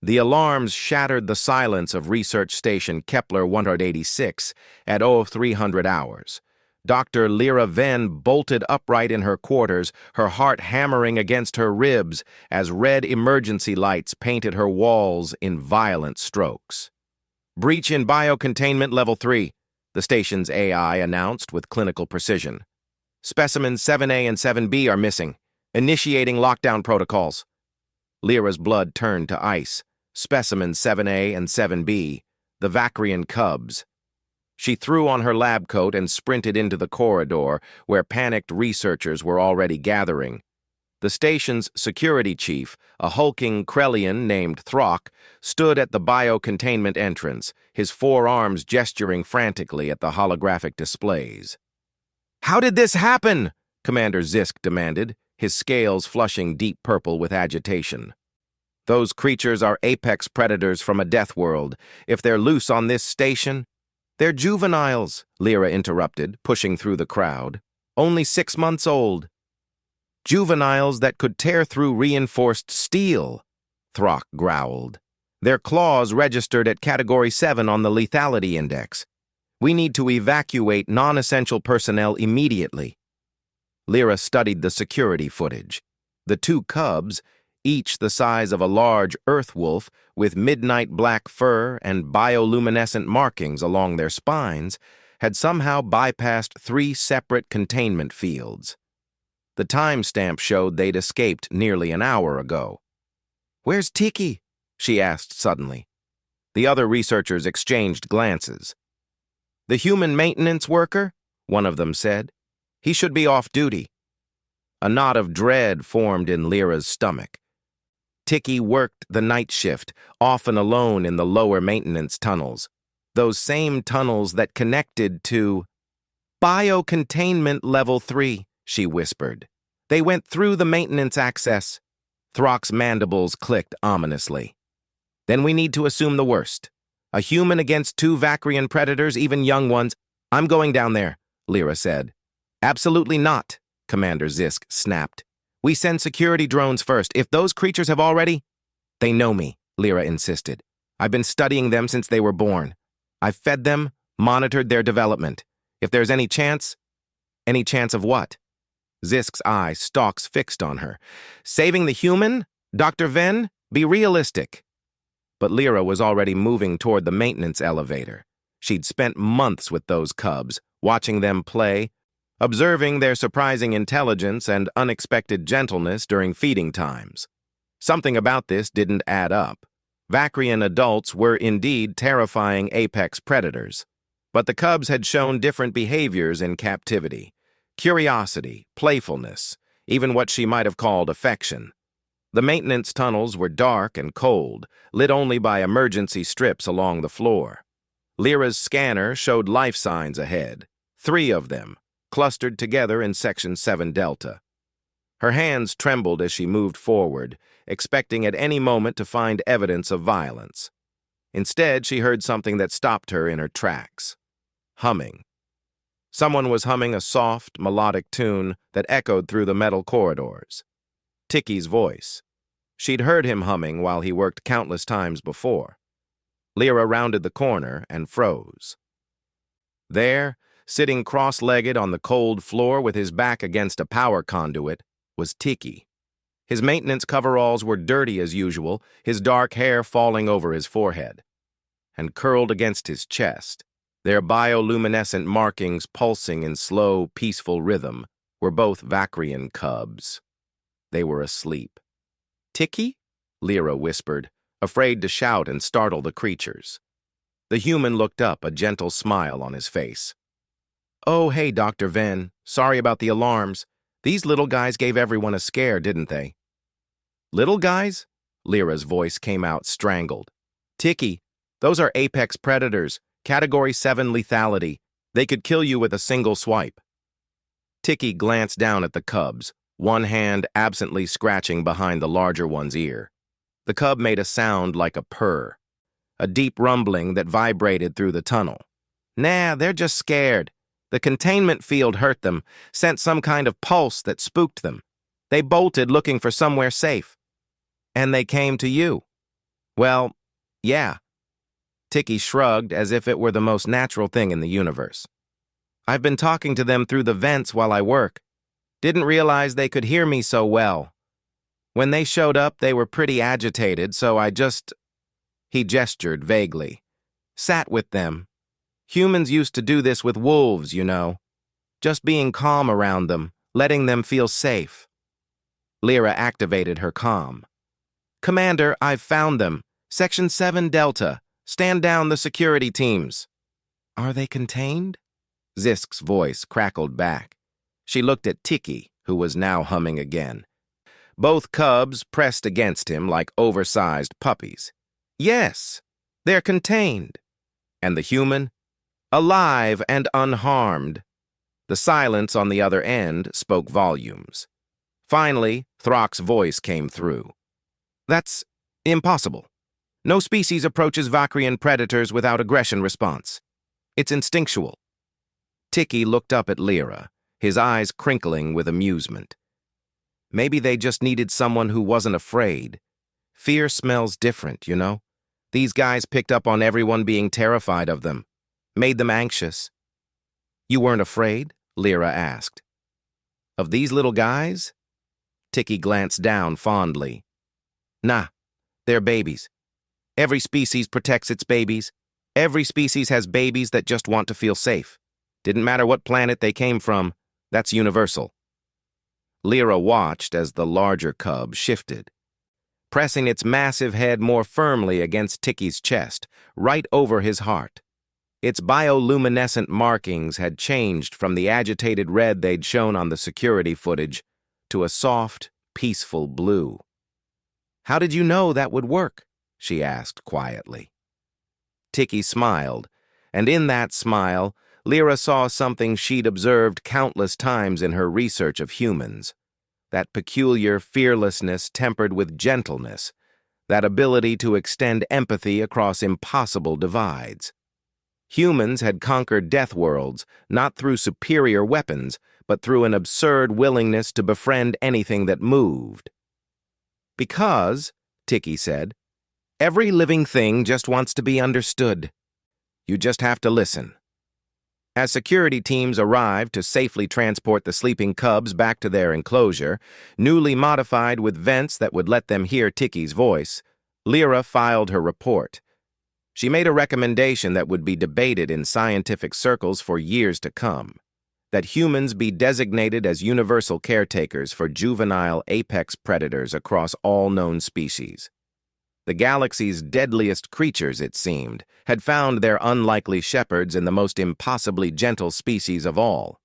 The alarms shattered the silence of Research Station Kepler 186 at 0300 hours. Dr. Lyra Venn bolted upright in her quarters, her heart hammering against her ribs as red emergency lights painted her walls in violent strokes. "Breach in biocontainment level 3, the station's AI announced with clinical precision. "Specimens 7A and 7B are missing. Initiating lockdown protocols." Lyra's blood turned to ice. Specimens 7A and 7B, the Vacrian cubs. She threw on her lab coat and sprinted into the corridor where panicked researchers were already gathering. The station's security chief, a hulking Krellian named Throck, stood at the biocontainment entrance, his forearms gesturing frantically at the holographic displays. "How did this happen?" Commander Zisk demanded, his scales flushing deep purple with agitation. "Those creatures are apex predators from a death world. If they're loose on this station—" "They're juveniles," Lyra interrupted, pushing through the crowd. "Only 6 months old." "Juveniles that could tear through reinforced steel," Throck growled. "Their claws registered at Category 7 on the lethality index. We need to evacuate non-essential personnel immediately." Lyra studied the security footage. The 2 cubs, each the size of a large earth wolf with midnight black fur and bioluminescent markings along their spines, had somehow bypassed 3 separate containment fields. The timestamp showed they'd escaped nearly an hour ago. "Where's Ticky?" she asked suddenly. The other researchers exchanged glances. "The human maintenance worker?" one of them said. "He should be off duty." A knot of dread formed in Lyra's stomach. Ticky worked the night shift, often alone in the lower maintenance tunnels. Those same tunnels that connected to biocontainment level 3, she whispered. "They went through the maintenance access." Throck's mandibles clicked ominously. "Then we need to assume the worst. A human against 2 Vacrian predators, even young ones." "I'm going down there," Lyra said. "Absolutely not," Commander Zisk snapped. "We send security drones first. If those creatures have already—" "They know me," Lyra insisted. "I've been studying them since they were born. I've fed them, monitored their development. If there's any chance—" "Any chance of what?" Zisk's eye stalks fixed on her. "Saving the human? Dr. Venn, be realistic." But Lyra was already moving toward the maintenance elevator. She'd spent months with those cubs, watching them play, observing their surprising intelligence and unexpected gentleness during feeding times. Something about this didn't add up. Vacrian adults were indeed terrifying apex predators, but the cubs had shown different behaviors in captivity. Curiosity, playfulness, even what she might have called affection. The maintenance tunnels were dark and cold, lit only by emergency strips along the floor. Lyra's scanner showed life signs ahead, 3 of them, clustered together in Section 7 Delta. Her hands trembled as she moved forward, expecting at any moment to find evidence of violence. Instead, she heard something that stopped her in her tracks. Humming. Someone was humming a soft, melodic tune that echoed through the metal corridors. Ticky's voice. She'd heard him humming while he worked countless times before. Lyra rounded the corner and froze. There, sitting cross-legged on the cold floor with his back against a power conduit, was Ticky. His maintenance coveralls were dirty as usual, his dark hair falling over his forehead. And curled against his chest, their bioluminescent markings pulsing in slow, peaceful rhythm, were both Vacrian cubs. They were asleep. "Ticky?" Lyra whispered, afraid to shout and startle the creatures. The human looked up, a gentle smile on his face. "Oh, hey, Dr. Venn. Sorry about the alarms. These little guys gave everyone a scare, didn't they?" "Little guys?" Lyra's voice came out strangled. "Ticky, those are apex predators. Category 7 lethality. They could kill you with a single swipe." Ticky glanced down at the cubs, one hand absently scratching behind the larger one's ear. The cub made a sound like a purr, a deep rumbling that vibrated through the tunnel. "Nah, they're just scared. The containment field hurt them, sent some kind of pulse that spooked them. They bolted looking for somewhere safe. And they came to you." Well, yeah. Ticky shrugged as if it were the most natural thing in the universe. I've been talking to them through the vents while I work. Didn't realize they could hear me so well. When they showed up, they were pretty agitated, so I just... He gestured vaguely. Sat with them. Humans used to do this with wolves, you know. Just being calm around them, letting them feel safe. Lyra activated her comm. Commander, I've found them. Section 7 Delta. Stand down the security teams. Are they contained? Zisk's voice crackled back. She looked at Ticky, who was now humming again. Both cubs pressed against him like oversized puppies. Yes, they're contained. And the human? Alive and unharmed. The silence on the other end spoke volumes. Finally, Throck's voice came through. That's impossible. No species approaches Vakrian predators without aggression response. It's instinctual. Ticky looked up at Lyra, his eyes crinkling with amusement. Maybe they just needed someone who wasn't afraid. Fear smells different, you know? These guys picked up on everyone being terrified of them. Made them anxious. You weren't afraid? Lyra asked. Of these little guys? Ticky glanced down fondly. Nah, they're babies. Every species protects its babies. Every species has babies that just want to feel safe. Didn't matter what planet they came from, that's universal. Lyra watched as the larger cub shifted, pressing its massive head more firmly against Ticky's chest, right over his heart. Its bioluminescent markings had changed from the agitated red they'd shown on the security footage to a soft, peaceful blue. How did you know that would work? She asked quietly. Ticky smiled, and in that smile, Lyra saw something she'd observed countless times in her research of humans. That peculiar fearlessness tempered with gentleness, that ability to extend empathy across impossible divides. Humans had conquered death worlds, not through superior weapons, but through an absurd willingness to befriend anything that moved. Because, Ticky said, every living thing just wants to be understood. You just have to listen. As security teams arrived to safely transport the sleeping cubs back to their enclosure, newly modified with vents that would let them hear Ticky's voice, Lyra filed her report. She made a recommendation that would be debated in scientific circles for years to come, that humans be designated as universal caretakers for juvenile apex predators across all known species. The galaxy's deadliest creatures, it seemed, had found their unlikely shepherds in the most impossibly gentle species of all,